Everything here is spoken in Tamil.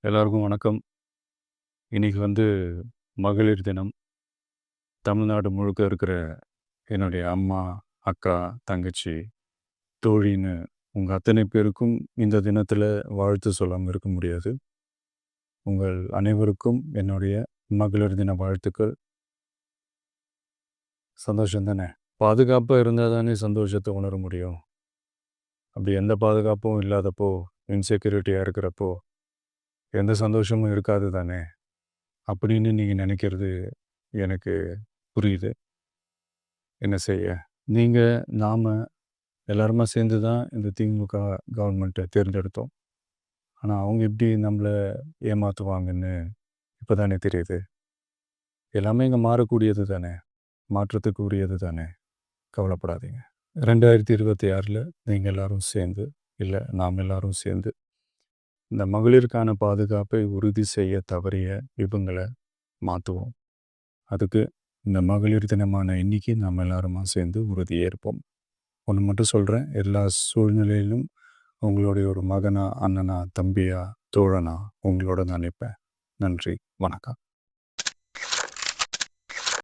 எல்லாருக்கும் வணக்கம். இன்னைக்கு மகளிர் தினம். தமிழ்நாடு முழுக்க இருக்கிற என்னுடைய அம்மா, அக்கா, தங்கச்சி, தோழின்னு உங்க அத்தனை பேருக்கும் இந்த தினத்தில வாழ்த்து சொல்லாம இருக்க முடியாது. உங்கள் அனைவருக்கும் என்னுடைய மகளிர் தின வாழ்த்துக்கள். சந்தோஷம் தானே! பாதுகாப்பா இருந்தா தானே சந்தோஷத்த உணர முடியும். அப்படி எந்த பாதுகாப்பும் இல்லாதப்போ, இன்செக்யூரிட்டியா இருக்கிறப்போ, எந்த சந்தோஷமும் இருக்காது தானே! அப்படின்னு நீங்க நினைக்கிறது எனக்கு புரியுது. என்ன செய்ய? நீங்க, நாம எல்லாருமா சேர்ந்து தான் இந்த திமுக கவர்மெண்ட்டை தேர்ந்தெடுத்தோம். ஆனா, அவங்க எப்படி நம்மள ஏமாத்துவாங்கன்னு இப்ப தானே தெரியுது. எல்லாமே இங்க மாறக்கூடியது தானே! மாற்றத்துக்கு உரியது தானே! கவலைப்படாதீங்க. 2026ல நீங்க எல்லாரும் சேர்ந்து, இல்ல நாம் எல்லாரும் சேர்ந்து, இந்த மகளிருக்கான பாதுகாப்பை உறுதி செய்ய தவறிய இவங்கள மாத்துவோம். அதுக்கு இந்த மகளிர் தினமான இன்னைக்கு நாம் எல்லாருமா சேர்ந்து உறுதியேற்போம். ஒண்ணு மட்டும் சொல்றேன், எல்லா சூழ்நிலையிலும் உங்களுடைய ஒரு மகனா, அண்ணனா, தம்பியா, தோழனா உங்களோட நான் நிப்பேன். நன்றி, வணக்கம்.